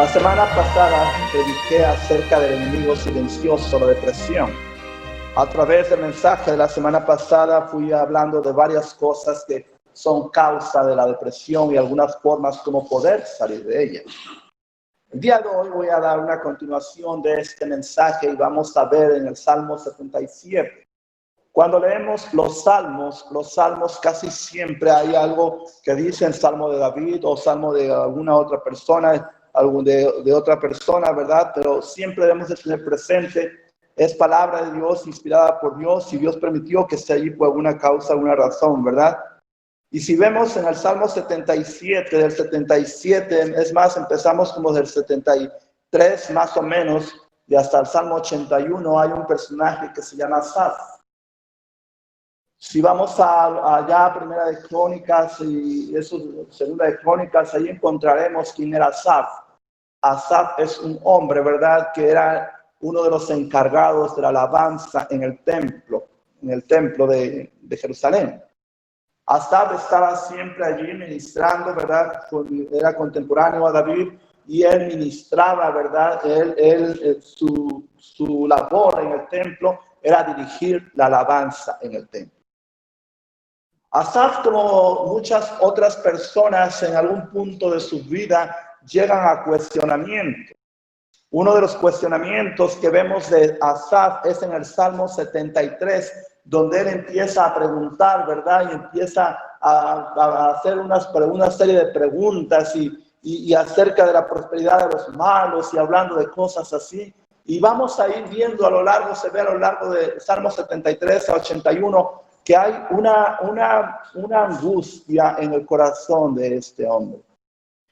La semana pasada prediqué acerca del enemigo silencioso, la depresión. A través del mensaje de la semana pasada fui hablando de varias cosas que son causa de la depresión y algunas formas como poder salir de ella. El día de hoy voy a dar una continuación de este mensaje y vamos a ver en el Salmo 77. Cuando leemos los salmos casi siempre hay algo que dice el Salmo de David o Salmo de alguna otra persona, de otra persona, ¿verdad? Pero siempre debemos de tener presente, es palabra de Dios, inspirada por Dios, y Dios permitió que esté allí por alguna causa, alguna razón, ¿verdad? Y si vemos en el Salmo 77, del 77, es más, empezamos como del 73 más o menos, y hasta el Salmo 81 hay un personaje que se llama Asaf. Si vamos allá a Primera de Crónicas y eso, Segunda de Crónicas, ahí encontraremos quién era Asaf. Asaf es un hombre, ¿verdad?, que era uno de los encargados de la alabanza en el templo de Jerusalén. Asaf estaba siempre allí ministrando, ¿verdad? Era contemporáneo a David y él ministraba, ¿verdad? Su labor en el templo era dirigir la alabanza en el templo. Asaf, como muchas otras personas en algún punto de su vida, llegan a cuestionamiento. Uno de los cuestionamientos que vemos de Asaf es en el Salmo 73, donde él empieza a preguntar, ¿verdad? Y empieza a hacer una serie de preguntas y acerca de la prosperidad de los malos y hablando de cosas así. Y vamos a ir viendo se ve a lo largo de Salmo 73 a 81, que hay una angustia en el corazón de este hombre.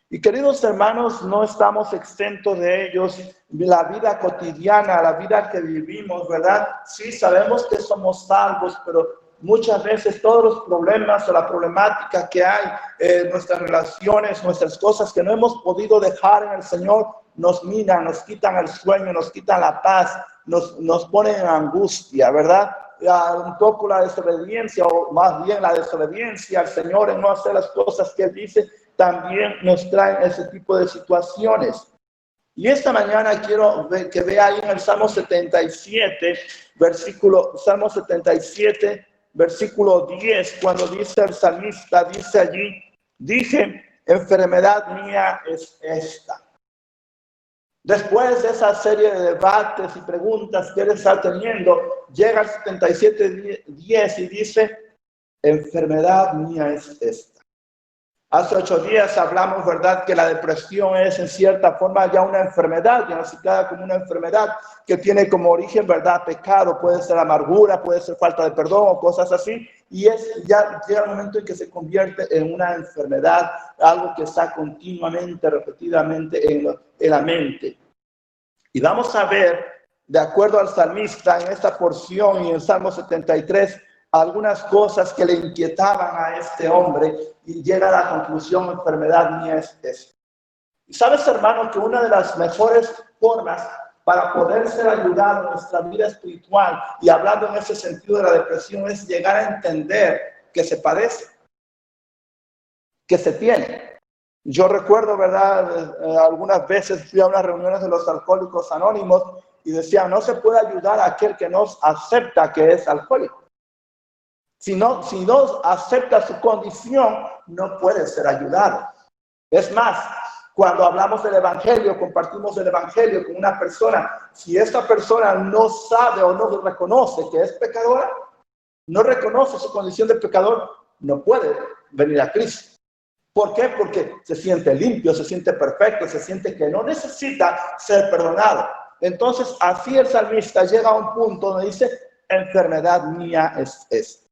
Y queridos hermanos, no estamos exentos de ellos. La vida cotidiana, la vida que vivimos, ¿verdad? Sí, sabemos que somos salvos, pero muchas veces todos los problemas o la problemática que hay, nuestras relaciones, nuestras cosas que no hemos podido dejar en el Señor, nos minan, nos quitan el sueño, nos quitan la paz, nos ponen en angustia, ¿verdad? Un poco la desobediencia, o más bien la desobediencia al Señor en no hacer las cosas que Él dice, también nos traen ese tipo de situaciones. Y esta mañana quiero que vea ahí en el Salmo 77, versículo 10, cuando dice el salmista, dice allí, dije, enfermedad mía es esta. Después de esa serie de debates y preguntas que él está teniendo, llega al 77:10 y dice, enfermedad mía es esta. Hace 8 días hablamos, ¿verdad?, que la depresión es en cierta forma ya una enfermedad, diagnosticada como una enfermedad que tiene como origen, ¿verdad?, pecado, puede ser amargura, puede ser falta de perdón o cosas así, y ya llega el momento en que se convierte en una enfermedad, algo que está continuamente, repetidamente en la mente. Y vamos a ver, de acuerdo al salmista, en esta porción y en el Salmo 73, algunas cosas que le inquietaban a este hombre y llega a la conclusión, enfermedad mía es esta. Y sabes, hermano, que una de las mejores formas para poder ser ayudado en nuestra vida espiritual, y hablando en ese sentido de la depresión, es llegar a entender que se padece, que se tiene. Yo recuerdo, ¿verdad? Algunas veces fui a unas reuniones de los alcohólicos anónimos y decían, no se puede ayudar a aquel que no acepta que es alcohólico. Si no acepta su condición, no puede ser ayudado. Es más, cuando hablamos del evangelio, compartimos el evangelio con una persona, si esta persona no sabe o no reconoce que es pecadora, no reconoce su condición de pecador, no puede venir a Cristo. ¿Por qué? Porque se siente limpio, se siente perfecto, se siente que no necesita ser perdonado. Entonces, así el salmista llega a un punto donde dice, enfermedad mía es esta.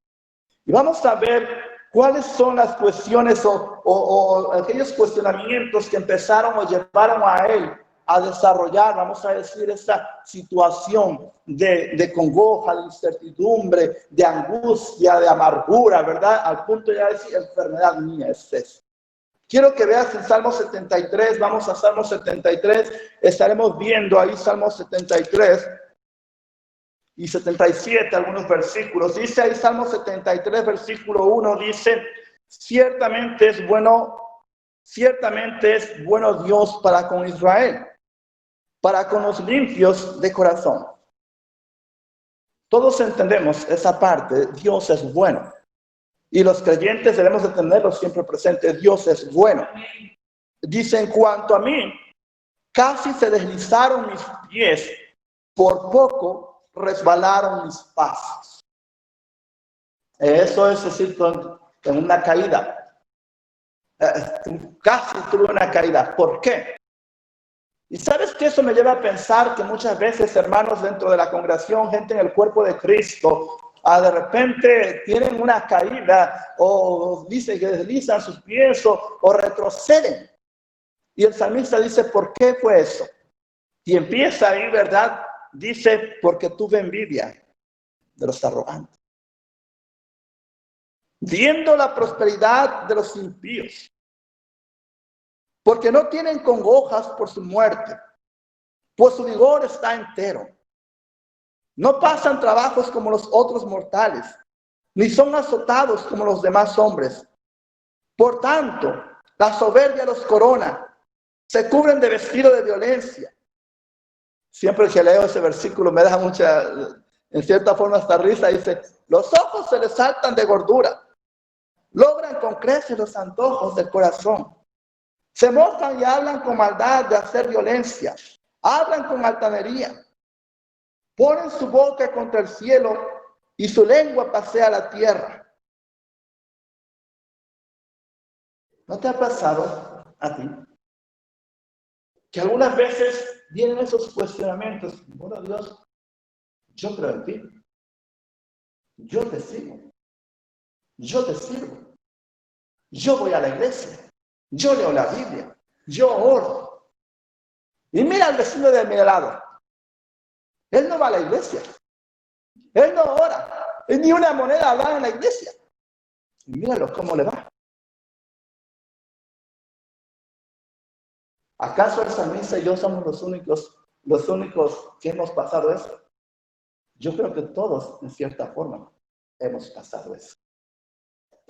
Y vamos a ver cuáles son las cuestiones o aquellos cuestionamientos que empezaron o llevaron a él a desarrollar, vamos a decir, esta situación de congoja, de incertidumbre, de angustia, de amargura, ¿verdad? Al punto de decir, enfermedad mía es esta. Quiero que veas en Salmo 73, vamos a Salmo 73, estaremos viendo ahí Salmo 73 y 77, algunos versículos. Dice ahí Salmo 73, versículo 1, dice, ciertamente es bueno ciertamente es bueno Dios para con Israel, para con los limpios de corazón. Todos entendemos esa parte, Dios es bueno. Y los creyentes debemos de tenerlo siempre presente, Dios es bueno. Dice, en cuanto a mí, casi se deslizaron mis pies, por poco resbalaron mis pasos. Eso es decir, en una caída. Casi tuve una caída. ¿Por qué? Y sabes que eso me lleva a pensar que muchas veces, hermanos, dentro de la congregación, gente en el cuerpo de Cristo, de repente tienen una caída o dicen que deslizan sus pies o retroceden. Y el salmista dice, ¿por qué fue eso? Y empieza ahí, ¿verdad? Dice, porque tuve envidia de los arrogantes, viendo la prosperidad de los impíos, porque no tienen congojas por su muerte, pues su vigor está entero. No pasan trabajos como los otros mortales, ni son azotados como los demás hombres. Por tanto, la soberbia los corona, se cubren de vestido de violencia. Siempre que leo ese versículo me da mucha, en cierta forma hasta risa, dice, los ojos se les saltan de gordura, logran con creces los antojos del corazón. Se mostran y hablan con maldad de hacer violencia, hablan con altanería, ponen su boca contra el cielo y su lengua pasea la tierra. ¿No te ha pasado a ti que algunas veces vienen esos cuestionamientos? Bueno, Dios, yo creo en ti, yo te sigo, yo te sirvo, yo voy a la iglesia, yo leo la Biblia, yo oro. Y mira al vecino de mi lado, él no va a la iglesia, él no ora, él ni una moneda da en la iglesia. Y míralo cómo le va. ¿Acaso el salmista y yo somos los únicos que hemos pasado eso? Yo creo que todos, en cierta forma, hemos pasado eso.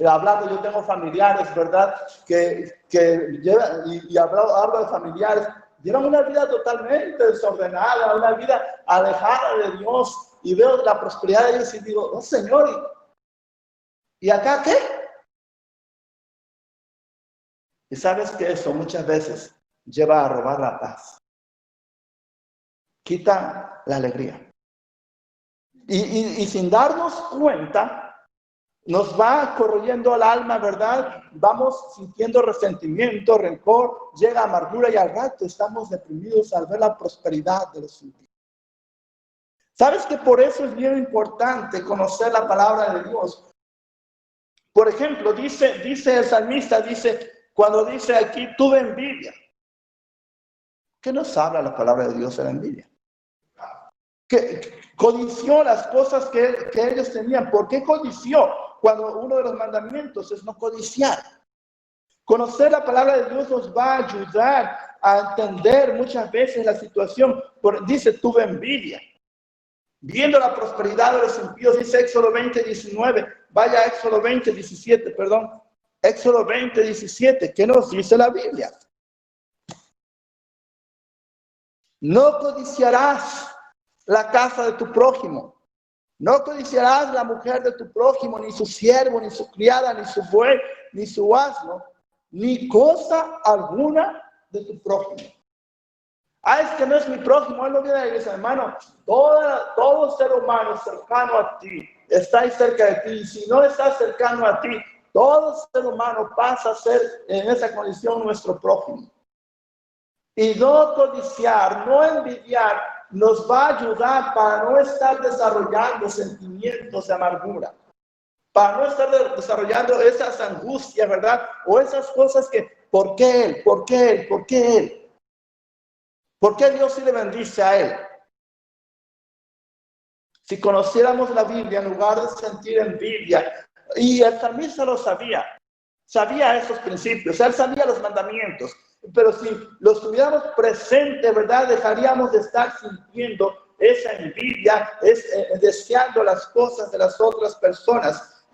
Hablando, yo tengo familiares, ¿verdad? Que llevan, y hablo de familiares, llevan una vida totalmente desordenada, una vida alejada de Dios, y veo la prosperidad de ellos y digo, oh Señor, ¿y acá qué? Y sabes que eso muchas veces lleva a robar la paz, quita la alegría. Y sin darnos cuenta, nos va corroyendo el alma, ¿verdad? Vamos sintiendo resentimiento, rencor, llega amargura y al rato estamos deprimidos al ver la prosperidad de los impíos. ¿Sabes que por eso es bien importante conocer la palabra de Dios? Por ejemplo, dice el salmista, cuando dice aquí, tuve envidia. ¿Qué nos habla la palabra de Dios de la envidia? Que codició las cosas que ellos tenían. ¿Por qué codició? Cuando uno de los mandamientos es no codiciar. Conocer la palabra de Dios nos va a ayudar a entender muchas veces la situación. Dice, tuve envidia. Viendo la prosperidad de los impíos, dice Éxodo 20:19. Vaya a Éxodo 20:17, perdón. Éxodo 20:17. ¿Qué nos dice la Biblia? No codiciarás la casa de tu prójimo. No codiciarás la mujer de tu prójimo, ni su siervo, ni su criada, ni su buey, ni su asno, ni cosa alguna de tu prójimo. Es que no es mi prójimo, él no viene a la iglesia, hermano. Todo ser humano cercano a ti está ahí cerca de ti. Y si no está cercano a ti, todo ser humano pasa a ser en esa condición nuestro prójimo. Y no codiciar, no envidiar, nos va a ayudar para no estar desarrollando sentimientos de amargura, para no estar desarrollando esas angustias, ¿verdad? O esas cosas que, ¿por qué él? ¿Por qué él? ¿Por qué él? ¿Por qué Dios sí le bendice a él? Si conociéramos la Biblia, en lugar de sentir envidia, y el salmista lo sabía esos principios, él sabía los mandamientos, pero si los tuviéramos presentes, ¿verdad? Dejaríamos de estar sintiendo esa envidia, deseando las cosas de las otras personas.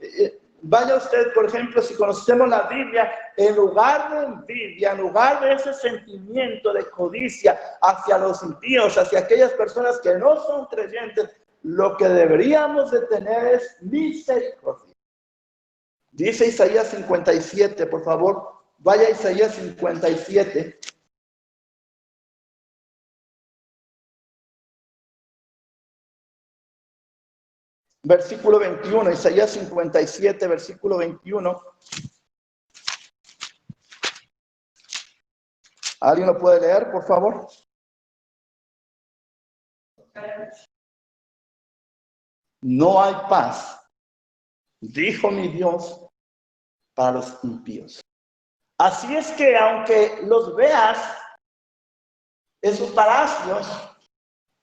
Vaya usted, por ejemplo, si conocemos la Biblia, en lugar de envidia, en lugar de ese sentimiento de codicia hacia los impíos, hacia aquellas personas que no son creyentes, lo que deberíamos de tener es misericordia. Dice Isaías 57, por favor, vaya a Isaías 57. Versículo 21, Isaías 57, versículo 21. ¿Alguien lo puede leer, por favor? No hay paz, dijo mi Dios, para los impíos. Así es que aunque los veas en sus palacios,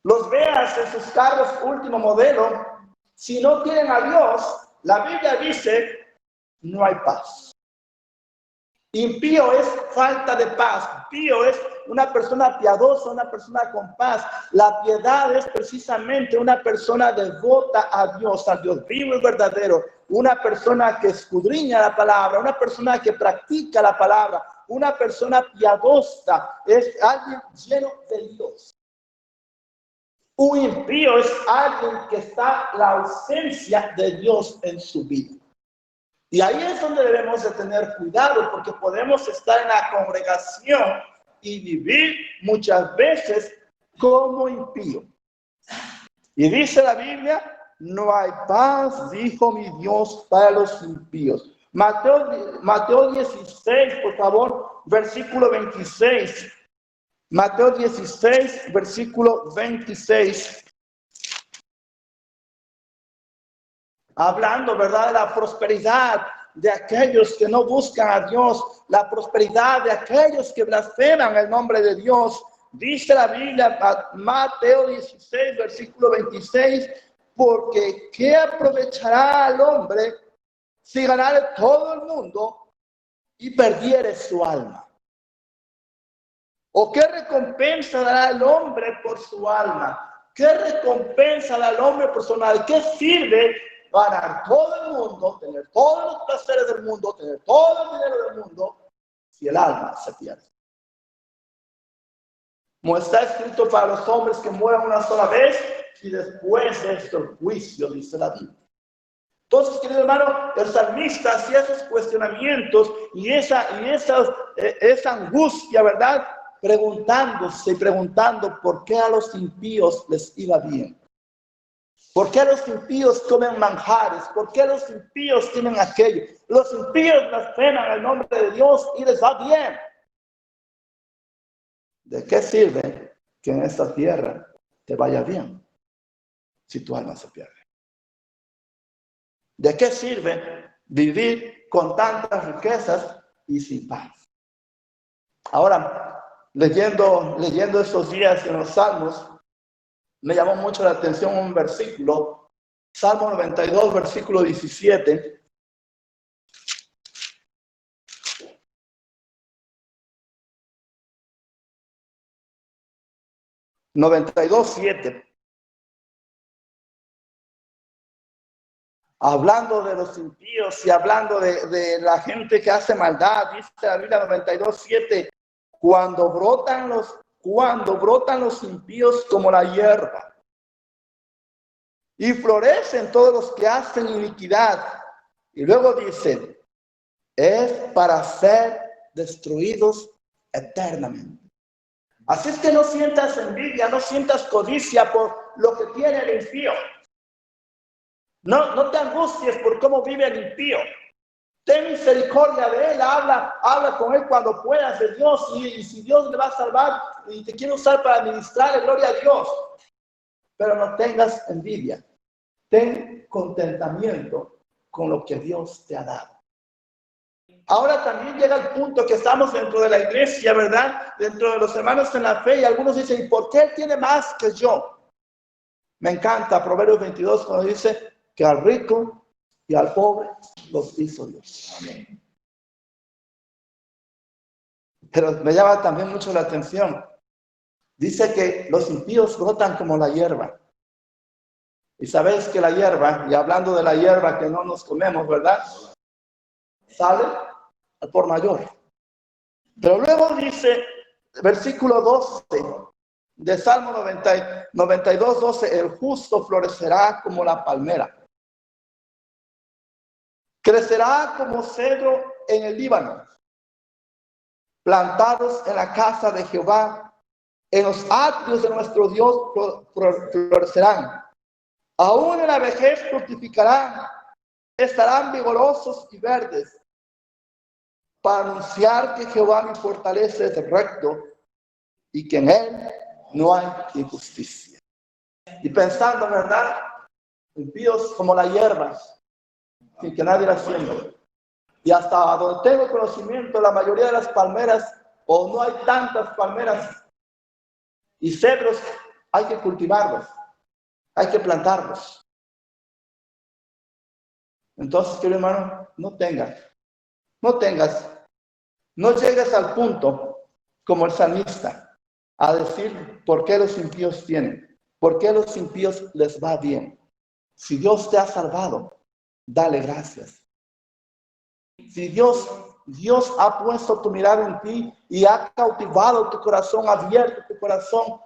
los veas en sus carros último modelo, si no tienen a Dios, la Biblia dice, no hay paz. Impío es falta de paz. Impío es una persona piadosa, una persona con paz. La piedad es precisamente una persona devota a Dios vivo y verdadero. Una persona que escudriña la palabra, una persona que practica la palabra, una persona piadosa. Es alguien lleno de Dios. Un impío es alguien que está la ausencia de Dios en su vida. Y ahí es donde debemos de tener cuidado, porque podemos estar en la congregación y vivir muchas veces como impío. Y dice la Biblia, no hay paz, dijo mi Dios, para los impíos. Mateo 16, por favor, versículo 26. Mateo 16, versículo 26. Hablando, ¿verdad?, de la prosperidad de aquellos que no buscan a Dios, la prosperidad de aquellos que blasfeman el nombre de Dios. Dice la Biblia, Mateo 16, versículo 26, porque ¿qué aprovechará al hombre si ganare todo el mundo y perdiere su alma? ¿O qué recompensa dará el hombre por su alma? ¿Qué recompensa dará el hombre por su alma? ¿Qué sirve ganar todo el mundo, tener todos los placeres del mundo, tener todo el dinero del mundo, si el alma se pierde? Como está escrito para los hombres que mueran una sola vez y después de esto el juicio, dice la Biblia. Entonces, querido hermano, el salmista hacía esos cuestionamientos y esa angustia, ¿verdad?, preguntándose y preguntando por qué a los impíos les iba bien. ¿Por qué los impíos comen manjares? ¿Por qué los impíos tienen aquello? Los impíos blasfeman el nombre de Dios y les va bien. ¿De qué sirve que en esta tierra te vaya bien si tu alma se pierde? ¿De qué sirve vivir con tantas riquezas y sin paz? Ahora, leyendo estos días en los Salmos, me llamó mucho la atención un versículo, Salmo 92, versículo 17. Hablando de los impíos y hablando de la gente que hace maldad, dice la Biblia 92:7, cuando brotan los impíos como la hierba y florecen todos los que hacen iniquidad. Y luego dice, es para ser destruidos eternamente. Así es que no sientas envidia, no sientas codicia por lo que tiene el impío. No te angusties por cómo vive el impío. Ten misericordia de él, habla con él cuando puedas de Dios, y si Dios le va a salvar y te quiere usar para administrarle, gloria a Dios. Pero no tengas envidia. Ten contentamiento con lo que Dios te ha dado. Ahora también llega el punto que estamos dentro de la iglesia, ¿verdad? Dentro de los hermanos en la fe, y algunos dicen, ¿y por qué él tiene más que yo? Me encanta Proverbios 22 cuando dice que al rico y al pobre los hizo Dios. Amén. Pero me llama también mucho la atención. Dice que los impíos brotan como la hierba. Y sabéis que la hierba, y hablando de la hierba que no nos comemos, ¿verdad? Sale al por mayor. Pero luego dice, versículo 12 de Salmo 92, 12, el justo florecerá como la palmera. Crecerá como cedro en el Líbano, plantados en la casa de Jehová, en los atrios de nuestro Dios florecerán. Aún en la vejez fructificarán, estarán vigorosos y verdes, para anunciar que Jehová mi fortaleza es recto y que en él no hay injusticia. Y pensando, ¿verdad? Impíos como la hierba, sin que nadie la siembre. Y hasta donde tengo conocimiento, la mayoría de las palmeras, o no hay tantas palmeras y cedros, hay que cultivarlos, hay que plantarlos. Entonces, querido hermano, no llegues al punto como el salmista a decir por qué los impíos tienen, por qué los impíos les va bien. Si Dios te ha salvado, dale gracias. Si Dios ha puesto tu mirada en ti y ha cautivado tu corazón, abierto tu corazón,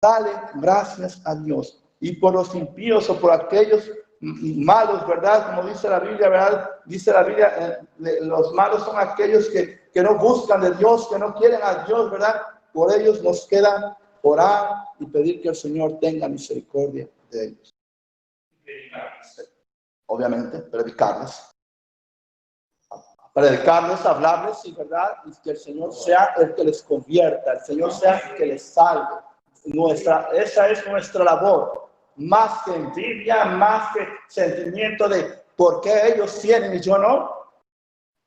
dale gracias a Dios. Y por los impíos o por aquellos malos, ¿verdad? Como dice la Biblia, ¿verdad? Dice la Biblia, los malos son aquellos que no buscan de Dios, que no quieren a Dios, ¿verdad? Por ellos nos queda orar y pedir que el Señor tenga misericordia de ellos. Obviamente, predicarles, hablarles, y verdad, y que el Señor sea el que les convierta, el Señor sea el que les salve. Esa es nuestra labor, más que envidia, más que sentimiento de por qué ellos tienen y yo no,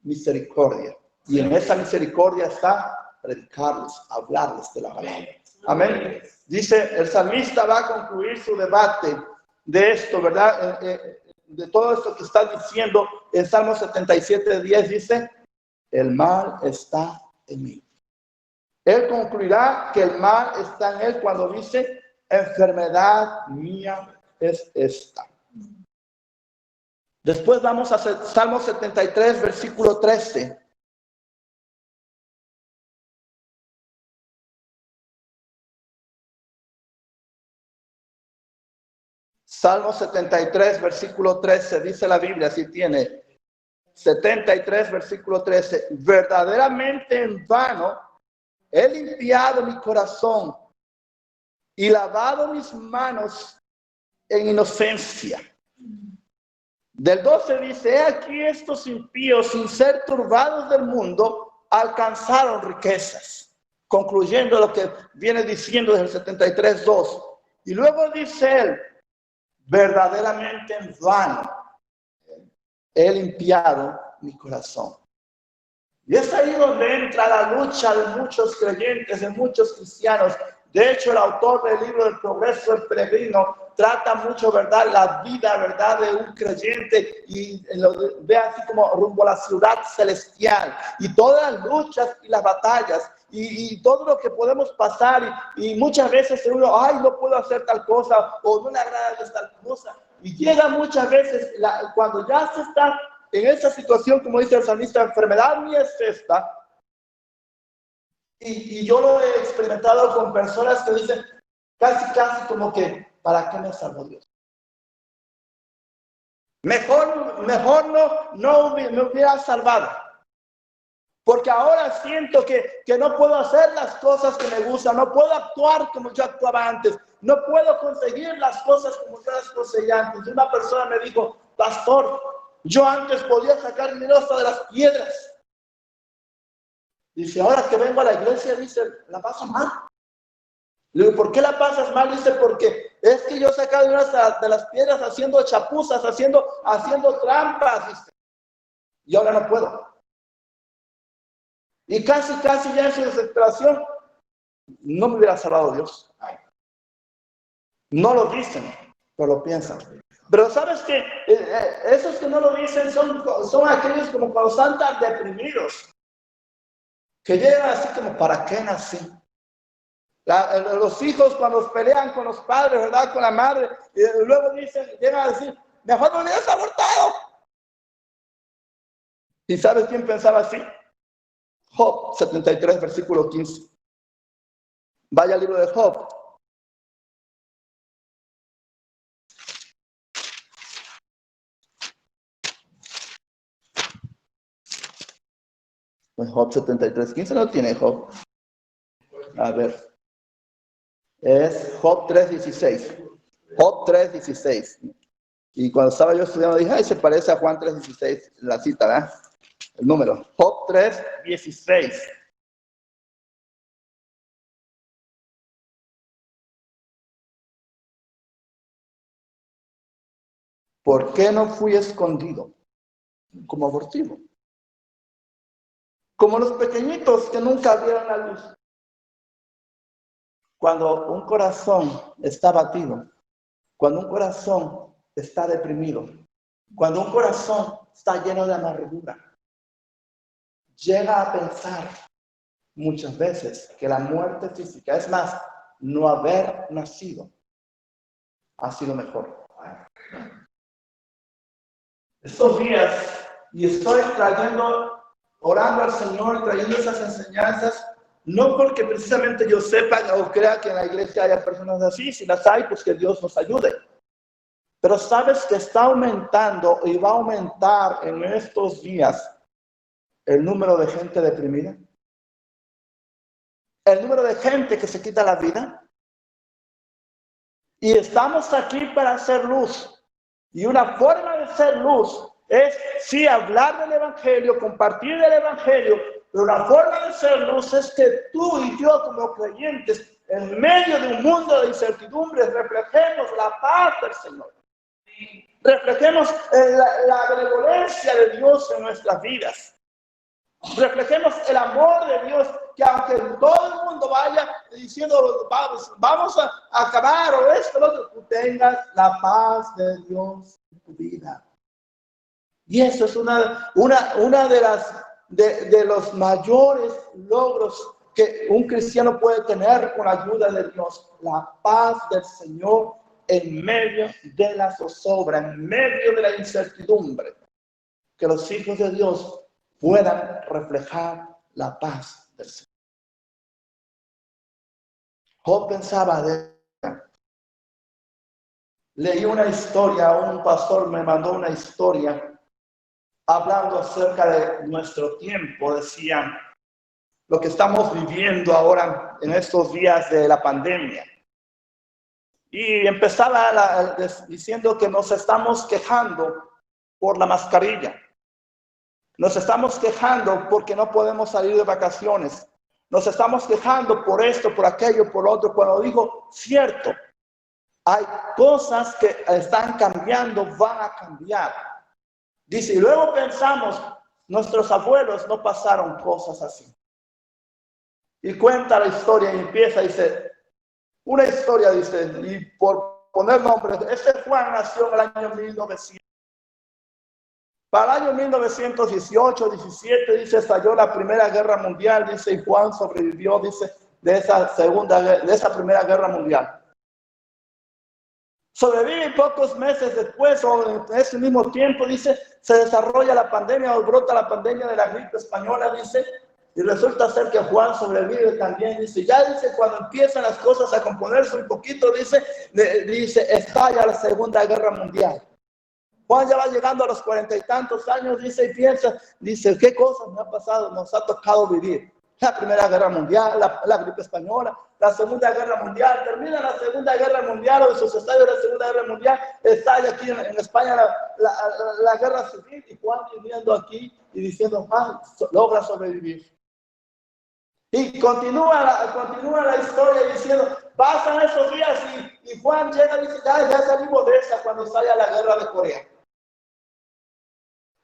misericordia. Y en esa misericordia está predicarles, hablarles de la palabra. Amén. Dice, el salmista va a concluir su debate de esto, ¿verdad? De todo esto que está diciendo en Salmo 77:10, dice, el mal está en mí. Él concluirá que el mal está en él cuando dice, enfermedad mía es esta. Después vamos a Salmo 73, versículo 13. Salmo 73, versículo 13, dice la Biblia, así tiene. 73, versículo 13. Verdaderamente en vano he limpiado mi corazón y lavado mis manos en inocencia. Del 12 dice, he aquí estos impíos, sin ser turbados del mundo, alcanzaron riquezas. Concluyendo lo que viene diciendo desde el 73, 2. Y luego dice él, verdaderamente en vano he limpiado mi corazón. Y es ahí donde entra la lucha de muchos creyentes, de muchos cristianos. De hecho, el autor del libro del Progreso del Peregrino trata mucho, ¿verdad?, la vida, ¿verdad?, de un creyente y lo ve así como rumbo a la ciudad celestial. Y todas las luchas y las batallas y todo lo que podemos pasar y muchas veces uno, ay, no puedo hacer tal cosa o no le agrada tal cosa. Y llega muchas veces, cuando ya se está en esa situación, como dice el salmista, enfermedad mía es esta. Y yo lo he experimentado con personas que dicen casi como que, ¿para qué me salvó Dios? Mejor no me hubiera salvado. Porque ahora siento que no puedo hacer las cosas que me gustan, no puedo actuar como yo actuaba antes, no puedo conseguir las cosas como yo las conseguía antes. Una persona me dijo, pastor, yo antes podía sacar dinero hasta de las piedras. Dice, ahora que vengo a la iglesia, dice, la paso mal. Le digo, ¿por qué la pasas mal? Dice, porque es que yo sacaba dinero hasta de las piedras haciendo chapuzas, haciendo trampas, dice. Y ahora no puedo. Y casi ya en su desesperación, no me hubiera salvado Dios. No lo dicen, pero lo piensan. Pero sabes que esos que no lo dicen son aquellos como cuando están tan deprimidos, que llegan así como, ¿para qué nací? Los hijos cuando pelean con los padres, ¿verdad? Con la madre, y luego llegan a decir, mejor me hubieras abortado. ¿Y sabes quién pensaba así? Job 73, versículo 15. Vaya al libro de Job. Pues Job 73, 15 no tiene Job. A ver. Es Job 3:16. Job 3:16. Y cuando estaba yo estudiando dije, ay, se parece a Juan 3:16, la cita, ¿verdad? El número. Job 3:16. ¿Por qué no fui escondido como abortivo? Como los pequeñitos que nunca vieron la luz. Cuando un corazón está batido, cuando un corazón está deprimido, cuando un corazón está lleno de amargura, llega a pensar muchas veces que la muerte física, es más, no haber nacido, ha sido mejor. Estos días, y estoy orando al Señor, trayendo esas enseñanzas, no porque precisamente yo sepa o crea que en la iglesia haya personas así, si las hay, pues que Dios nos ayude. Pero sabes que está aumentando y va a aumentar en estos días el número de gente deprimida, el número de gente que se quita la vida. Y estamos aquí para hacer luz. Y una forma de ser luz es, sí, hablar del Evangelio, compartir el Evangelio, pero la forma de ser luz es que tú y yo como creyentes, en medio de un mundo de incertidumbres, reflejemos la paz del Señor. Reflejemos la benevolencia de Dios en nuestras vidas. Reflejemos el amor de Dios, que aunque todo el mundo vaya diciendo, vamos a acabar o esto, lo otro, tú tengas la paz de Dios en tu vida. Y eso es una de los mayores logros que un cristiano puede tener con la ayuda de Dios. La paz del Señor en medio de la zozobra, en medio de la incertidumbre. Que los hijos de Dios puedan reflejar la paz del Señor. Job pensaba leí una historia, un pastor me mandó una historia hablando acerca de nuestro tiempo. Decían lo que estamos viviendo ahora en estos días de la pandemia. Y empezaba diciendo que nos estamos quejando por la mascarilla. Nos estamos quejando porque no podemos salir de vacaciones. Nos estamos quejando por esto, por aquello, por lo otro. Cuando digo, cierto, hay cosas que están cambiando, van a cambiar. Dice, y luego pensamos, nuestros abuelos no pasaron cosas así. Y cuenta la historia y empieza, dice, una historia, dice, y por poner nombre, Juan nació en el año 1900. Para el año 1918, 17, dice, estalló la Primera Guerra Mundial, dice, y Juan sobrevivió, dice, de esa Primera Guerra Mundial. Sobrevive y pocos meses después, o en ese mismo tiempo, dice, se desarrolla la pandemia, o brota la pandemia de la gripe española, dice, y resulta ser que Juan sobrevive también, dice, ya dice, cuando empiezan las cosas a componerse un poquito, dice, estalla la Segunda Guerra Mundial. Juan ya va llegando a los 40 y tantos años, dice, y piensa, dice, ¿qué cosas me ha pasado? Nos ha tocado vivir. La Primera Guerra Mundial, la gripe española, la Segunda Guerra Mundial. Termina la Segunda Guerra Mundial, o en sus estadios de la Segunda Guerra Mundial, estalla aquí en España la Guerra Civil, y Juan viviendo aquí y diciendo, Juan logra sobrevivir. Y continúa la historia diciendo, pasan esos días y Juan llega y dice, ya salimos de esa cuando estalla la Guerra de Corea.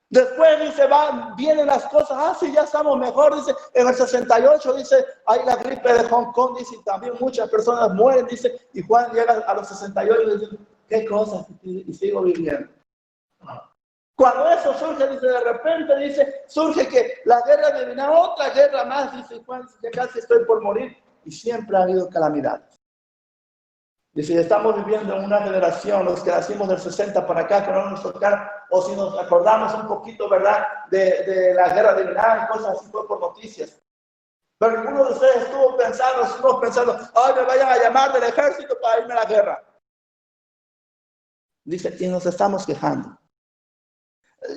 Después dice, vienen las cosas, sí, ya estamos mejor, dice, en el 68, dice, hay la gripe de Hong Kong, dice, y también muchas personas mueren, dice, y Juan llega a los 68 y dice, qué cosas, y sigo viviendo. Cuando eso surge, dice, de repente, dice, surge que la guerra viene, otra guerra más, dice Juan, ya casi estoy por morir, y siempre ha habido calamidades. Dice, estamos viviendo en una generación, los que nacimos del 60 para acá, que no nos tocaron, o si nos acordamos un poquito, ¿verdad?, de la guerra de Vietnam y cosas así, fue por noticias. Pero ninguno de ustedes estuvo pensando, ay, me vayan a llamar del ejército para irme a la guerra. Dice, y nos estamos quejando.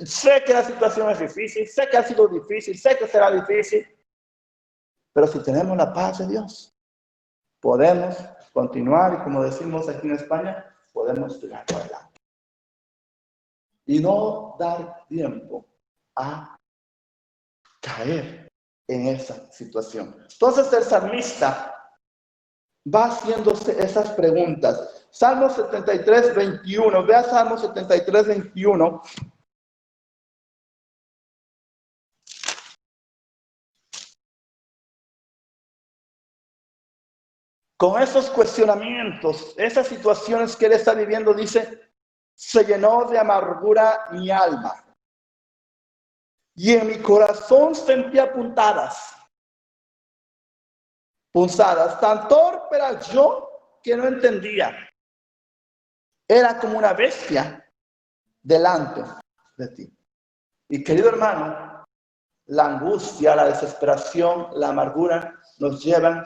Sé que la situación es difícil, sé que ha sido difícil, sé que será difícil, pero si tenemos la paz de Dios, podemos continuar y, como decimos aquí en España, podemos tirar adelante. Y no dar tiempo a caer en esa situación. Entonces el salmista va haciéndose esas preguntas. Salmo 73, 21. Vea Salmo 73, 21. Con esos cuestionamientos, esas situaciones que él está viviendo, dice, se llenó de amargura mi alma. Y en mi corazón sentía punzadas. Tan torpe era yo que no entendía. Era como una bestia delante de ti. Y querido hermano, la angustia, la desesperación, la amargura nos llevan,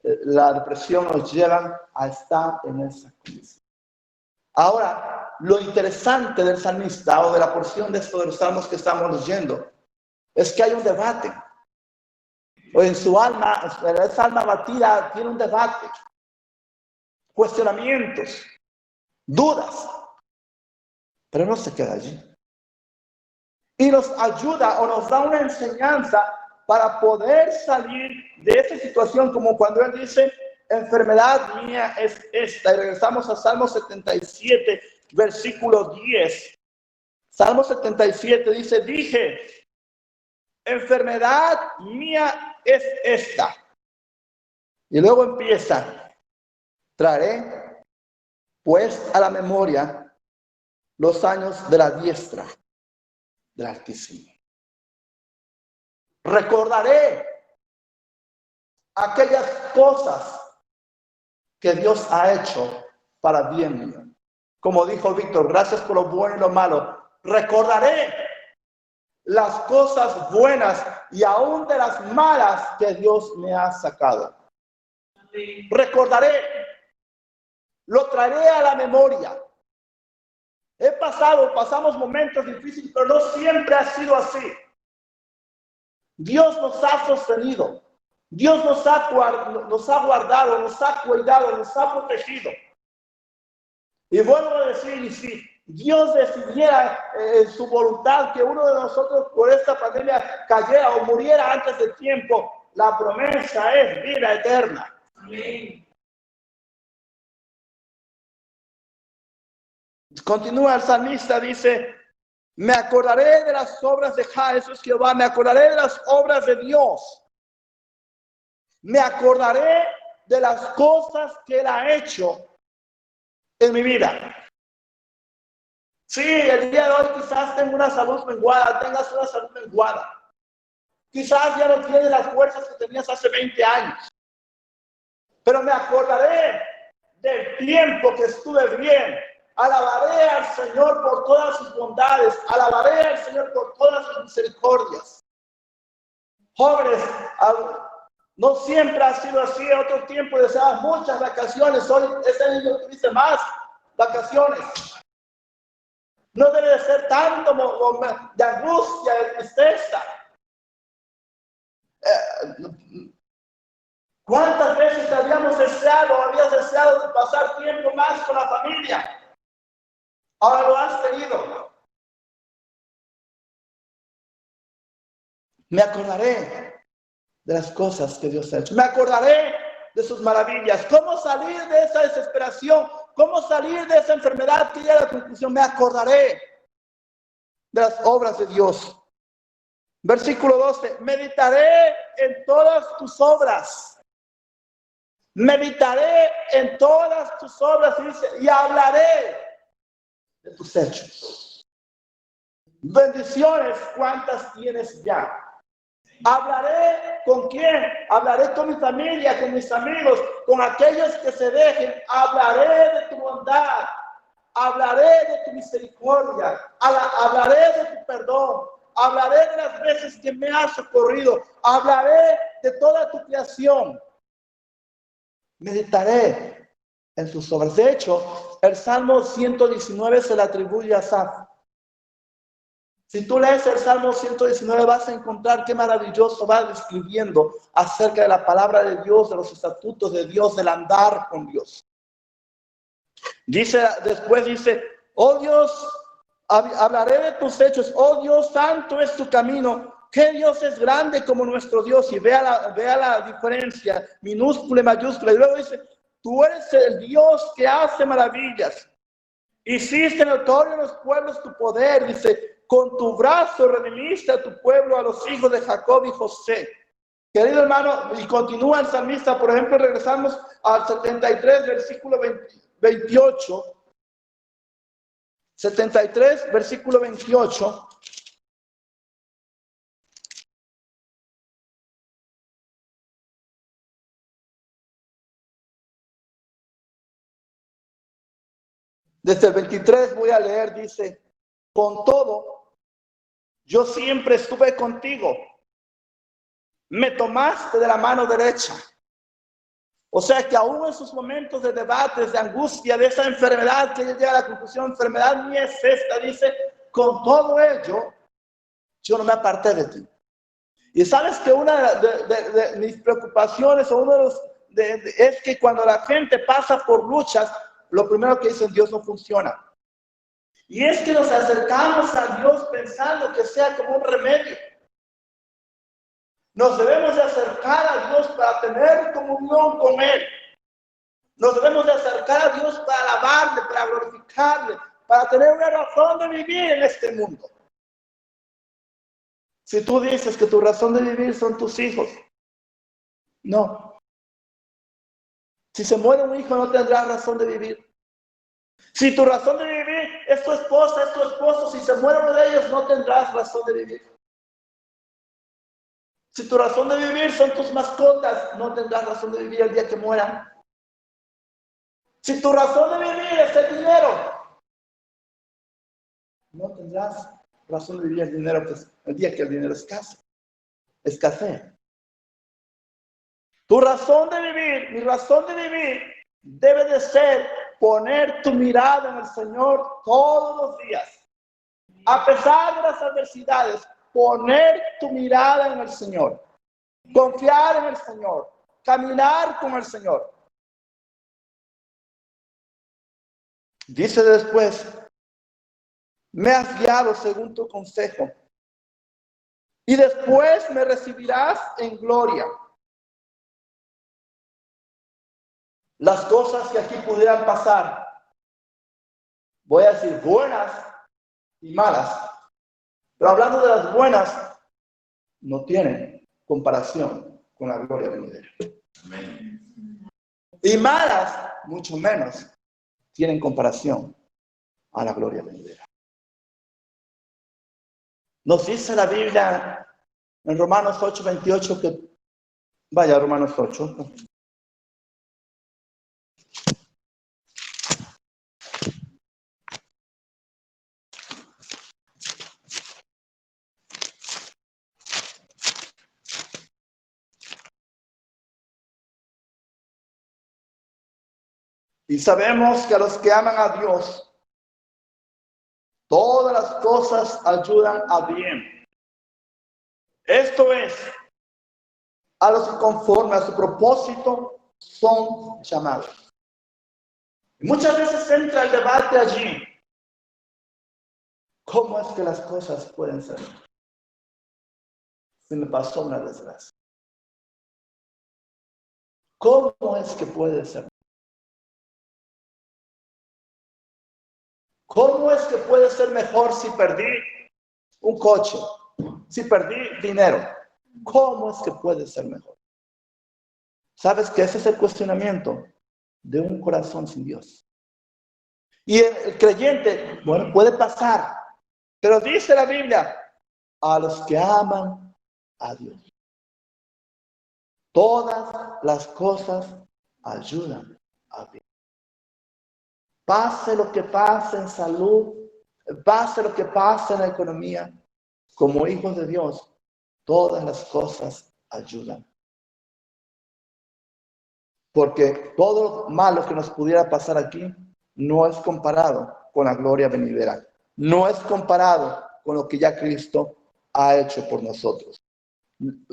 la depresión nos llevan a estar en esa condición. Ahora, lo interesante del salmista o de la porción de estos de los salmos que estamos leyendo es que hay un debate. O en su alma, esa alma batida tiene un debate, cuestionamientos, dudas, pero no se queda allí. Y nos ayuda o nos da una enseñanza para poder salir de esa situación, como cuando él dice, enfermedad mía es esta. Y regresamos a Salmo 77, versículo 10. Salmo 77 dice, dije, enfermedad mía es esta. Y luego empieza, traeré pues a la memoria los años de la diestra del Altísimo. Recordaré aquellas cosas que Dios ha hecho para bien mío. Como dijo Víctor, gracias por lo bueno y lo malo. Recordaré las cosas buenas y aún de las malas que Dios me ha sacado. Recordaré, lo traeré a la memoria. Pasamos momentos difíciles, pero no siempre ha sido así. Dios nos ha sostenido. Dios nos ha guardado, nos ha cuidado, nos ha protegido. Y vuelvo a decir, y si Dios decidiera en su voluntad que uno de nosotros por esta pandemia cayera o muriera antes de tiempo, la promesa es vida eterna. Amén. Continúa el salmista, dice, me acordaré de las obras de Jehová, me acordaré de las obras de Dios. Me acordaré de las cosas que Él ha hecho en mi vida. Sí, el día de hoy quizás tengas una salud menguada. Quizás ya no tienes las fuerzas que tenías hace 20 años. Pero me acordaré del tiempo que estuve bien. Alabaré al Señor por todas sus bondades. Alabaré al Señor por todas sus misericordias. Jóvenes, no siempre ha sido así. En otro tiempo deseaba muchas vacaciones. Hoy es el niño que dice más vacaciones. No debe de ser tanto de angustia, de tristeza. ¿Cuántas veces habías deseado de pasar tiempo más con la familia? Ahora lo has tenido. Me acordaré de las cosas que Dios ha hecho. Me acordaré de sus maravillas. ¿Cómo salir de esa desesperación? ¿Cómo salir de esa enfermedad que llega a la conclusión? Me acordaré de las obras de Dios. Versículo 12. Meditaré en todas tus obras. Meditaré en todas tus obras, dice, y hablaré de tus hechos. Bendiciones, ¿cuántas tienes ya? Hablaré ¿Con quién? Hablaré con mi familia, con mis amigos, con aquellos que se dejen. Hablaré de tu bondad, hablaré de tu misericordia, hablaré de tu perdón, hablaré de las veces que me has socorrido, hablaré de toda tu creación. Meditaré en sus obras. De hecho, el Salmo 119 se le atribuye a Asaf. Si tú lees el Salmo 119 vas a encontrar qué maravilloso va describiendo acerca de la palabra de Dios, de los estatutos de Dios, del andar con Dios. Después dice, oh Dios, hablaré de tus hechos, oh Dios, santo es tu camino. ¿Qué Dios es grande como nuestro Dios? Y vea la diferencia, minúscula y mayúscula. Y luego dice, tú eres el Dios que hace maravillas. Hiciste notorio en los pueblos tu poder. Dice, con tu brazo redimiste a tu pueblo, a los hijos de Jacob y José. Querido hermano, y continúa el salmista, por ejemplo, regresamos al 73, versículo 28. 73, versículo 28. Desde el 23 voy a leer, dice, con todo, yo siempre estuve contigo. Me tomaste de la mano derecha. O sea que aún en sus momentos de debates, de angustia, de esa enfermedad, que ella llega a la conclusión, enfermedad mía es esta, dice, con todo ello, yo no me aparté de ti. Y sabes que una de mis preocupaciones, o uno de los, es que cuando la gente pasa por luchas, lo primero que dicen, Dios no funciona. Y es que nos acercamos a Dios pensando que sea como un remedio. Nos debemos de acercar a Dios para tener comunión con Él. Nos debemos de acercar a Dios para alabarle, para glorificarle, para tener una razón de vivir en este mundo. Si tú dices que tu razón de vivir son tus hijos, no. Si se muere un hijo no tendrás razón de vivir. Si tu razón de vivir es tu esposa, es tu esposo, si se muere uno de ellos no tendrás razón de vivir. Si tu razón de vivir son tus mascotas, no tendrás razón de vivir el día que mueran. Si tu razón de vivir es el dinero, no tendrás razón de vivir el dinero el día que el dinero escasee. Tu razón de vivir, mi razón de vivir, debe de ser poner tu mirada en el Señor todos los días. A pesar de las adversidades, poner tu mirada en el Señor. Confiar en el Señor. Caminar con el Señor. Dice después, me has guiado según tu consejo. Y después me recibirás en gloria. Las cosas que aquí pudieran pasar, voy a decir buenas y malas, pero hablando de las buenas, no tienen comparación con la gloria venidera. Y malas, mucho menos, tienen comparación a la gloria venidera. Nos dice la Biblia en Romanos 8:28 que, vaya, Romanos 8. Y sabemos que a los que aman a Dios, todas las cosas ayudan a bien. Esto es, a los que conforme a su propósito son llamados. Y muchas veces entra el debate allí. ¿Cómo es que las cosas pueden ser? Se me pasó una desgracia. ¿Cómo es que puede ser? ¿Cómo es que puede ser mejor si perdí un coche? Si perdí dinero. ¿Cómo es que puede ser mejor? ¿Sabes que ese es el cuestionamiento de un corazón sin Dios? Y el creyente, bueno, puede pasar, pero dice la Biblia, a los que aman a Dios. Todas las cosas ayudan a bien. Pase lo que pase en salud, pase lo que pase en la economía, como hijos de Dios, todas las cosas ayudan. Porque todo lo malo que nos pudiera pasar aquí no es comparado con la gloria venidera. No es comparado con lo que ya Cristo ha hecho por nosotros.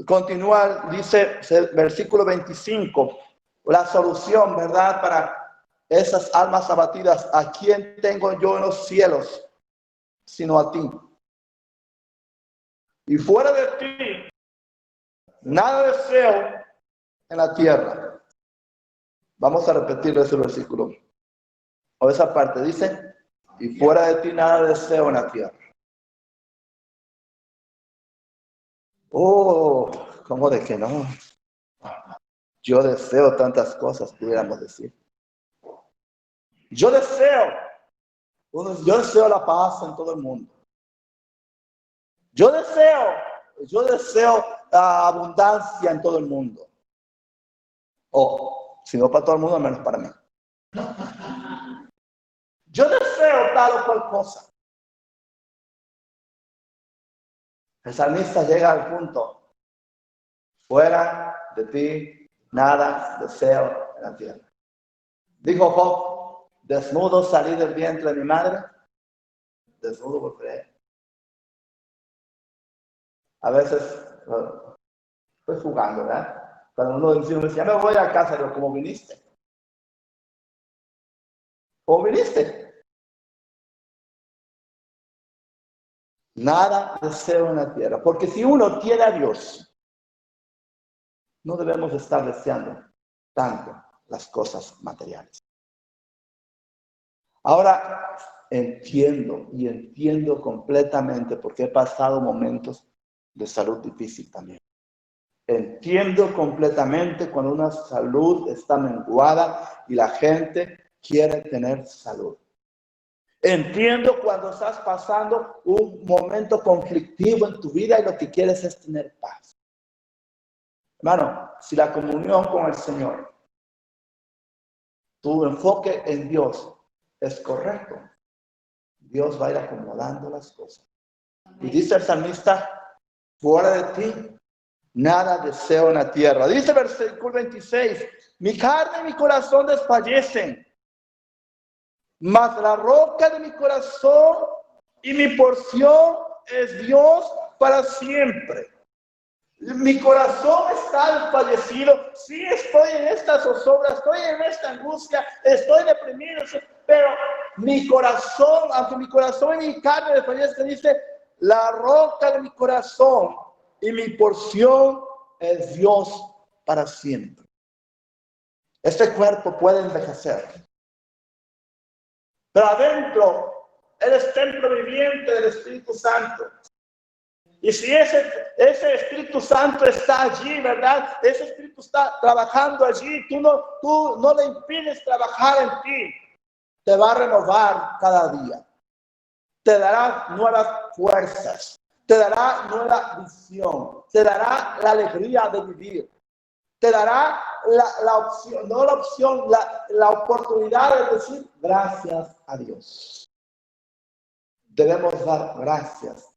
Continúa, dice versículo 25, la solución, ¿verdad? Para esas almas abatidas. ¿A quién tengo yo en los cielos sino a ti? Y fuera de ti, nada deseo en la tierra. Vamos a repetir ese versículo, o esa parte. Dice, y fuera de ti nada deseo en la tierra. Oh, ¿cómo de que no? Yo deseo tantas cosas, pudiéramos decir. Yo deseo la paz en todo el mundo. Yo deseo abundancia en todo el mundo. O, si no para todo el mundo, al menos para mí. Yo deseo tal o cual cosa. El salmista llega al punto, fuera de ti nada deseo en la tierra. Dijo Job, desnudo salí del vientre de mi madre, desnudo volveré. A veces estoy jugando, ¿verdad? Cuando uno dice, ya me voy a casa, digo, ¿cómo viniste? ¿Cómo viniste? Nada deseo en la tierra, porque si uno tiene a Dios, no debemos estar deseando tanto las cosas materiales. Ahora entiendo completamente porque he pasado momentos de salud difícil también. Entiendo completamente cuando una salud está menguada y la gente quiere tener salud. Entiendo cuando estás pasando un momento conflictivo en tu vida y lo que quieres es tener paz. Hermano, si la comunión con el Señor, tu enfoque en Dios es correcto, Dios va a ir acomodando las cosas. Y dice el salmista, fuera de ti, nada deseo en la tierra. Dice el versículo 26, mi carne y mi corazón desfallecen, mas la roca de mi corazón y mi porción es Dios para siempre. Mi corazón está desfallecido. Sí, estoy en esta zozobra, estoy en esta angustia, estoy deprimido, pero mi corazón, aunque mi corazón y mi carne desfallezcan, dice, la roca de mi corazón y mi porción es Dios para siempre. Este cuerpo puede envejecer, pero adentro Él es templo viviente del Espíritu Santo. Y si ese Espíritu Santo está allí, ¿verdad? Ese Espíritu está trabajando allí. Tú no le impides trabajar en ti. Te va a renovar cada día. Te dará nuevas fuerzas. Te dará nueva visión. Te dará la alegría de vivir. Te dará la opción, no la opción, la oportunidad de decir gracias a Dios. Debemos dar gracias.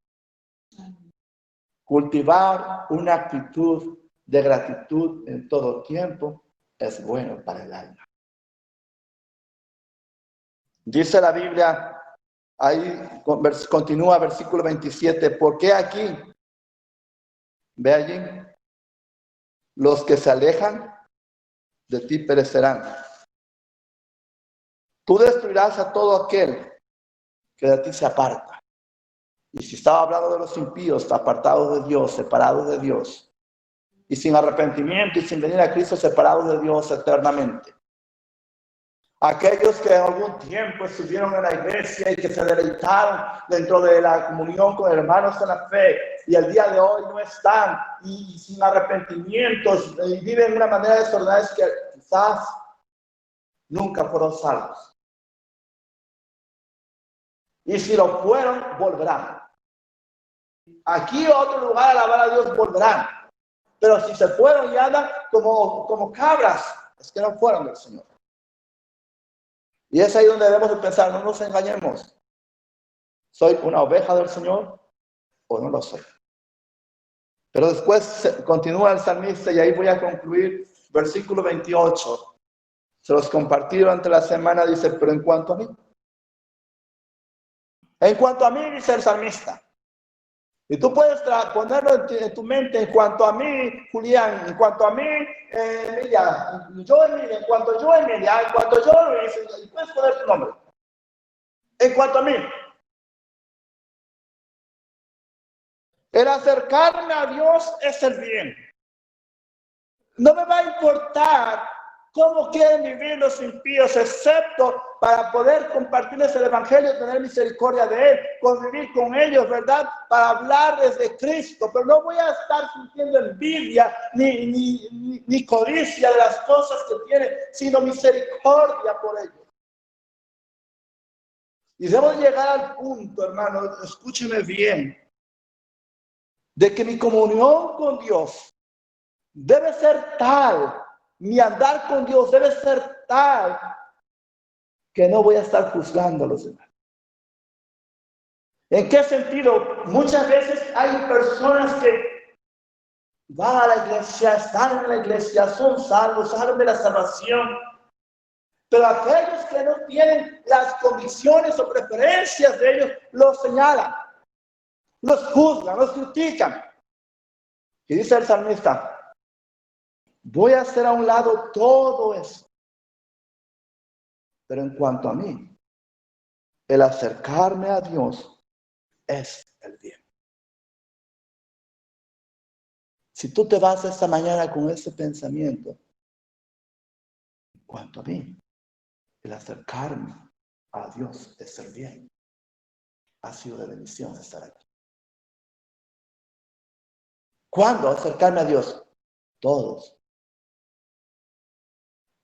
Cultivar una actitud de gratitud en todo tiempo es bueno para el alma. Dice la Biblia, ahí continúa versículo 27, ¿por qué aquí? Ve allí, los que se alejan de ti perecerán. Tú destruirás a todo aquel que de ti se aparta. Y si estaba hablando de los impíos, apartados de Dios, separados de Dios, y sin arrepentimiento y sin venir a Cristo, separados de Dios eternamente. Aquellos que en algún tiempo estuvieron en la iglesia y que se deleitaron dentro de la comunión con hermanos en la fe, y el día de hoy no están, y sin arrepentimientos, y viven de una manera desordenada, es que quizás nunca fueron salvos. Y si lo fueron, volverán. Aquí a otro lugar a alabar a Dios volverán. Pero si se fueron y andan como cabras, es que no fueron del Señor. Y es ahí donde debemos de pensar, no nos engañemos. ¿Soy una oveja del Señor o no lo soy? Pero después continúa el salmista y ahí voy a concluir. Versículo 28. Se los compartí durante la semana, dice, pero en cuanto a mí, dice el salmista. Y tú puedes ponerlo en tu mente, en cuanto a mí, Julián, en cuanto a mí, Emilia, yo, Emilia, en cuanto yo, Emilia, en cuanto yo, y puedes poner tu nombre. En cuanto a mí. El acercarme a Dios es el bien. No me va a importar cómo quieren vivir los impíos, excepto para poder compartirles el evangelio, tener misericordia de él, convivir con ellos, ¿verdad? Para hablarles de Cristo. Pero no voy a estar sintiendo envidia ni codicia de las cosas que tiene, sino misericordia por ellos. Y debo llegar al punto, hermano, escúcheme bien, de que mi comunión con Dios debe ser tal, mi andar con Dios debe ser tal, que no voy a estar juzgando a los demás. ¿En qué sentido? Muchas veces hay personas que van a la iglesia, están en la iglesia, son salvos, saben de la salvación, pero aquellos que no tienen las convicciones o preferencias de ellos, los señalan, los juzgan, los critican. Y dice el salmista, voy a hacer a un lado todo eso. Pero en cuanto a mí, el acercarme a Dios es el bien. Si tú te vas esta mañana con ese pensamiento, en cuanto a mí, el acercarme a Dios es el bien. Ha sido de bendición estar aquí. ¿Cuándo acercarme a Dios? Todos.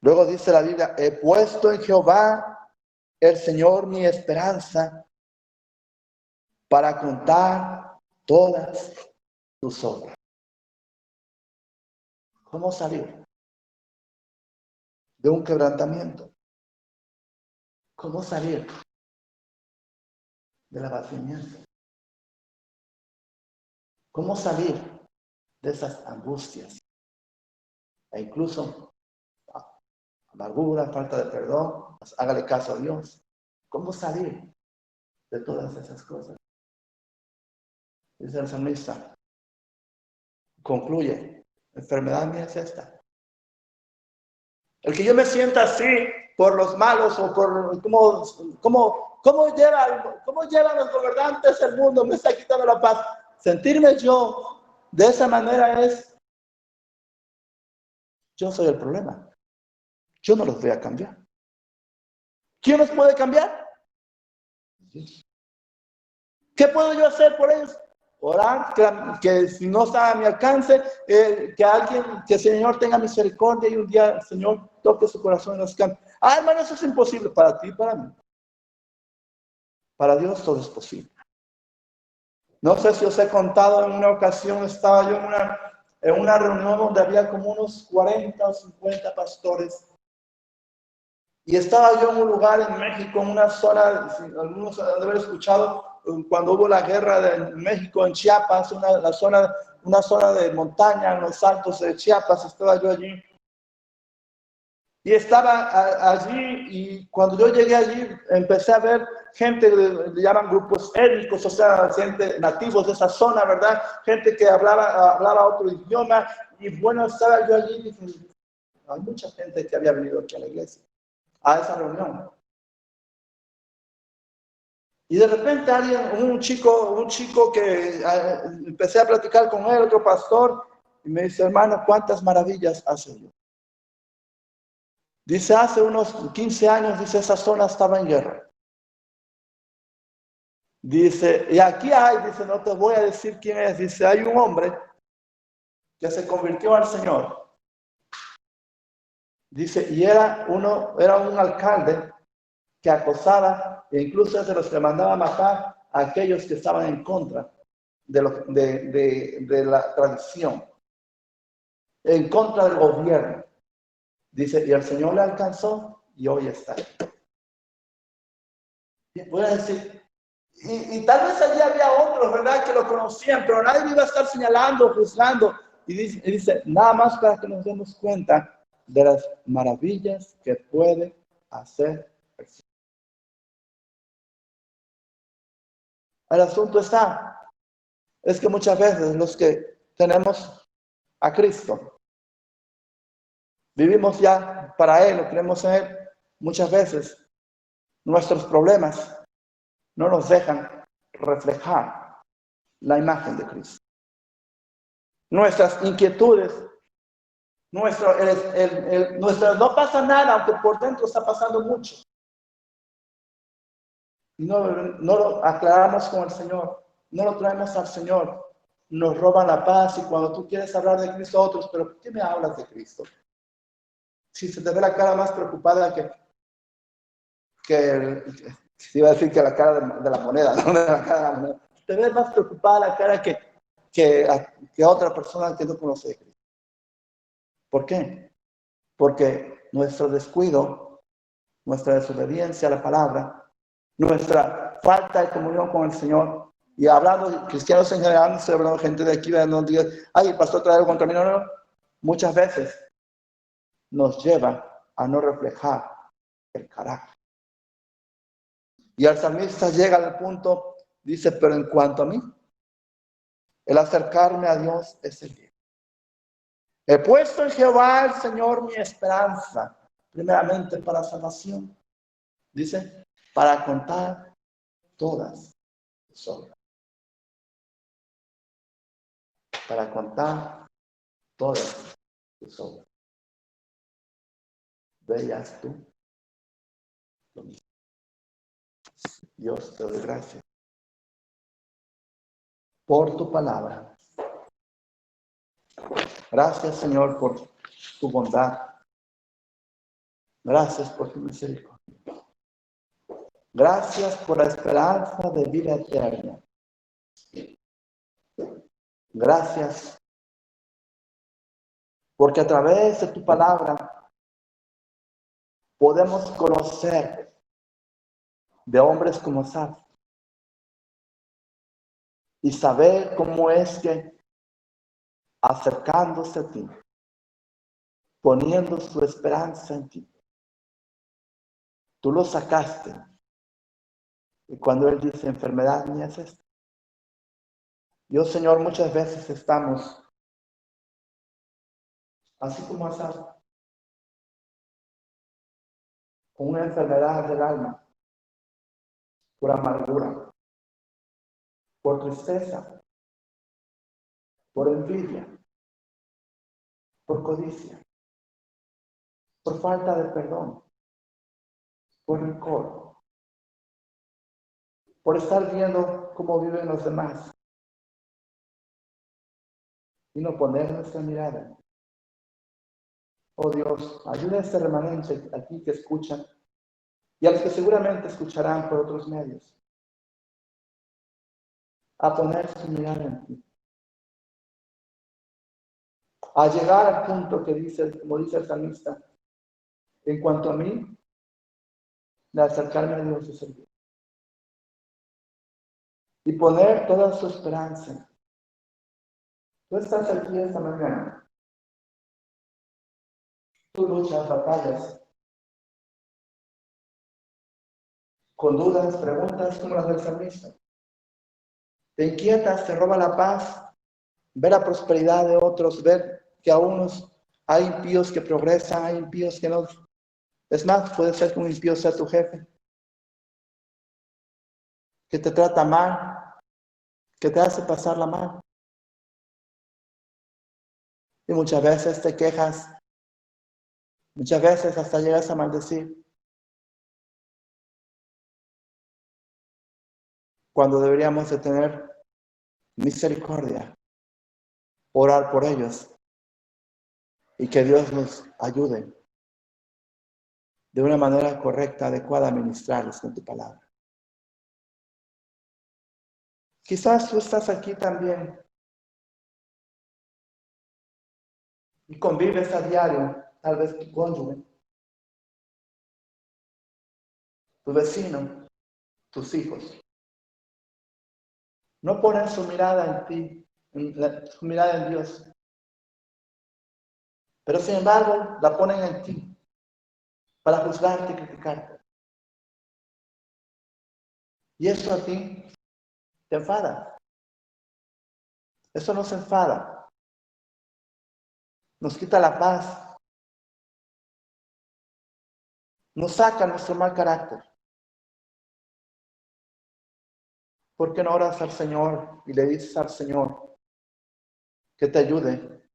Luego dice la Biblia, he puesto en Jehová, el Señor, mi esperanza, para contar todas tus obras. ¿Cómo salir de un quebrantamiento? ¿Cómo salir del abatimiento? ¿Cómo salir de esas angustias? E incluso amargura, falta de perdón, pues hágale caso a Dios. ¿Cómo salir de todas esas cosas? Dice el salmista, concluye, la enfermedad mía es esta. El que yo me sienta así por los malos o por cómo llevan los gobernantes el mundo, me está quitando la paz. Sentirme yo de esa manera es, yo soy el problema. Yo no los voy a cambiar. ¿Quién los puede cambiar? Dios. ¿Qué puedo yo hacer por ellos? Orar, que si no está a mi alcance, que el Señor tenga misericordia y un día el Señor toque su corazón y los cambie. Hermano, eso es imposible para ti y para mí. Para Dios todo es posible. No sé si os he contado, en una ocasión estaba yo en una reunión donde había como unos 40 o 50 pastores. Y estaba yo en un lugar en México, en una zona, algunos han de haber escuchado, cuando hubo la guerra de México en Chiapas, una zona de montaña en los altos de Chiapas, estaba yo allí. Y estaba allí, y cuando yo llegué allí, empecé a ver gente, le llaman grupos étnicos, o sea, gente nativos de esa zona, ¿verdad? Gente que hablaba otro idioma, y bueno, estaba yo allí, y dije, hay mucha gente que había venido aquí a la iglesia, a esa reunión. Y de repente un chico que empecé a platicar con él, otro pastor, y me dice, hermano, ¿cuántas maravillas hace yo? Dice, hace unos 15 años, dice, esa zona estaba en guerra. Dice, y aquí dice, no te voy a decir quién es, dice, hay un hombre que se convirtió al Señor. Dice, y era un alcalde que acosaba e incluso es de los que mandaba a matar a aquellos que estaban en contra de la tradición. en contra del gobierno. Dice, y el Señor le alcanzó y hoy está ahí. Y voy a decir, y tal vez allí había otros, ¿verdad?, que lo conocían, pero nadie iba a estar señalando, juzgando. Y dice, nada más para que nos demos cuenta de las maravillas que puede hacer el Señor. El asunto es que muchas veces los que tenemos a Cristo, vivimos ya para Él, lo creemos en Él, muchas veces nuestros problemas no nos dejan reflejar la imagen de Cristo. Nuestras inquietudes, no pasa nada, aunque por dentro está pasando mucho. Y no lo aclaramos con el Señor, no lo traemos al Señor. Nos roban la paz y cuando tú quieres hablar de Cristo a otros, pero ¿por qué me hablas de Cristo? Si se te ve la cara más preocupada si iba a decir que la cara de la moneda, no de la cara de la moneda. Te ves más preocupada la cara que otra persona que no conoce de Cristo. ¿Por qué? Porque nuestro descuido, nuestra desobediencia a la palabra, nuestra falta de comunión con el Señor, y hablando de cristianos en general, no estoy hablando de gente de aquí, no diga, ay, el pastor trae algo contra mí, no, muchas veces nos lleva a no reflejar el carácter. Y el salmista llega al punto, dice, pero en cuanto a mí, el acercarme a Dios es el bien. He puesto en Jehová el Señor mi esperanza, primeramente para salvación. Dice, para contar todas sus obras. Para contar todas sus obras. Veas tú lo mismo. Dios, te doy gracias por tu palabra. Gracias, Señor, por tu bondad. Gracias por tu misericordia. Gracias por la esperanza de vida eterna. Gracias porque a través de tu palabra podemos conocer de hombres como Saf y saber cómo es que acercándose a ti, poniendo su esperanza en ti, tú lo sacaste. Y cuando Él dice enfermedad mía es esta. Yo, Señor, muchas veces estamos así como Asaf, con una enfermedad del alma, por amargura, por tristeza, por envidia, por codicia, por falta de perdón, por rencor, por estar viendo cómo viven los demás y no poner nuestra mirada. Oh Dios, ayuda a este remanente aquí que escuchan y a los que seguramente escucharán por otros medios a poner su mirada en ti, a llegar al punto que dice, como dice el salmista, en cuanto a mí, de acercarme a Dios y servir. Y poner toda su esperanza. Tú estás aquí esta mañana. Tú luchas batallas con dudas, preguntas como las del salmista. Te inquietas, te roba la paz, ver la prosperidad de otros, ver que a unos hay impíos que progresan, hay impíos que no. Es más, puede ser que un impío sea tu jefe, que te trata mal, que te hace pasarla mal. Y muchas veces te quejas, muchas veces hasta llegas a maldecir. Cuando deberíamos de tener misericordia, orar por ellos y que Dios nos ayude de una manera correcta, adecuada a ministrarles con tu palabra. Quizás tú estás aquí también y convives a diario, tal vez tu cónyuge, tu vecino, tus hijos, no ponen su mirada en ti, su mirada en Dios, pero sin embargo la ponen en ti para juzgarte y criticarte. Y eso a ti te enfada. Eso nos enfada. Nos quita la paz. Nos saca nuestro mal carácter. ¿Por qué no oras al Señor y le dices al Señor que te ayude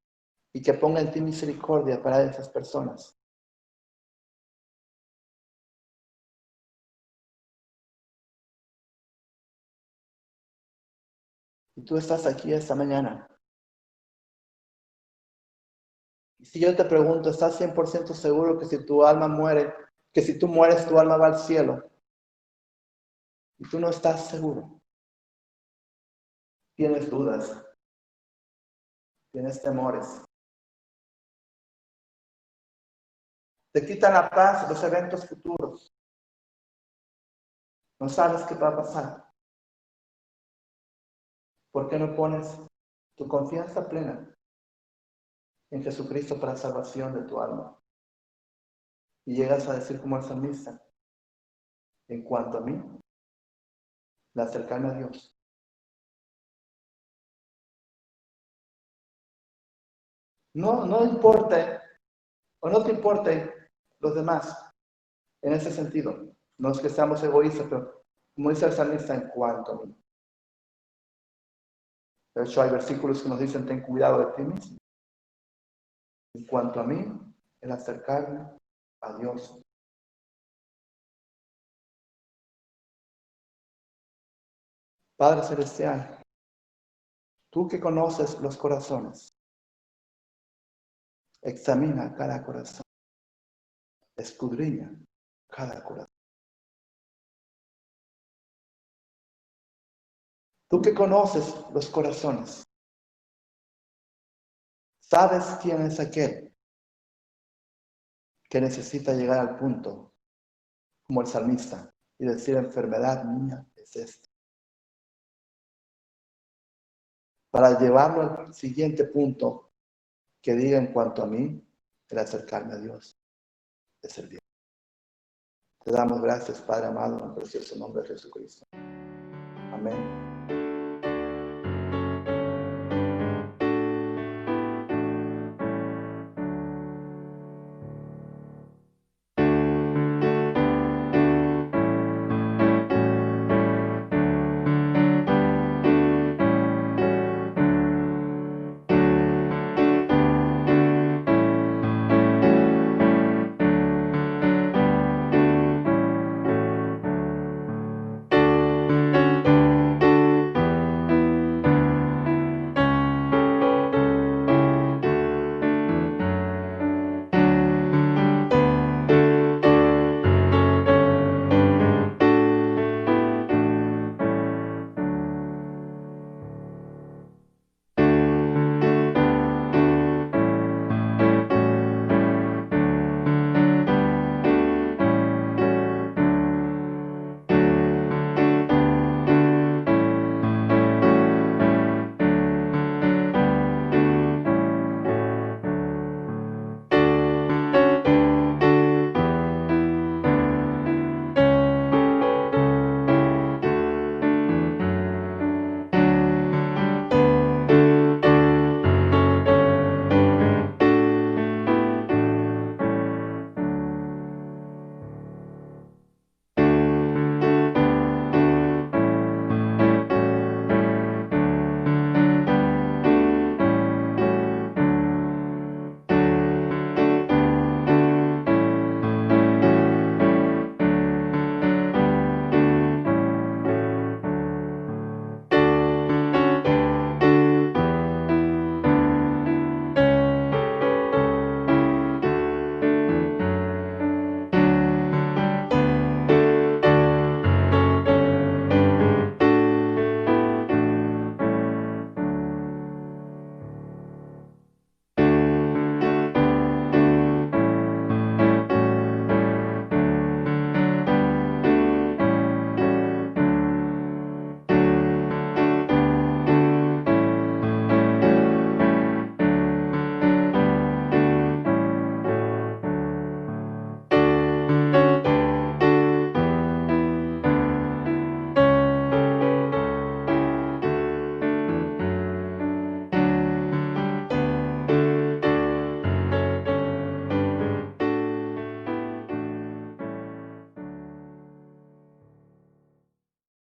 y que ponga en ti misericordia para esas personas? Y tú estás aquí esta mañana. Y si yo te pregunto, ¿estás 100% seguro que si tu alma muere, que si tú mueres, tu alma va al cielo? Y tú no estás seguro. Tienes dudas. Tienes temores. Te quitan la paz los eventos futuros. No sabes qué va a pasar. ¿Por qué no pones tu confianza plena en Jesucristo para salvación de tu alma? Y llegas a decir como el salmista, en cuanto a mí, la acercarme a Dios. No importa, o no te importe los demás, en ese sentido. No es que seamos egoístas, pero como dice el salmista, en cuanto a mí. De hecho, hay versículos que nos dicen, ten cuidado de ti mismo. En cuanto a mí, el acercarme a Dios. Padre Celestial, tú que conoces los corazones, examina cada corazón, escudriña cada corazón. Tú que conoces los corazones, sabes quién es aquel que necesita llegar al punto, como el salmista, y decir, enfermedad mía es esta. Para llevarlo al siguiente punto, que diga en cuanto a mí, el acercarme a Dios es el bien. Te damos gracias, Padre amado, en el precioso nombre de Jesucristo. Amén.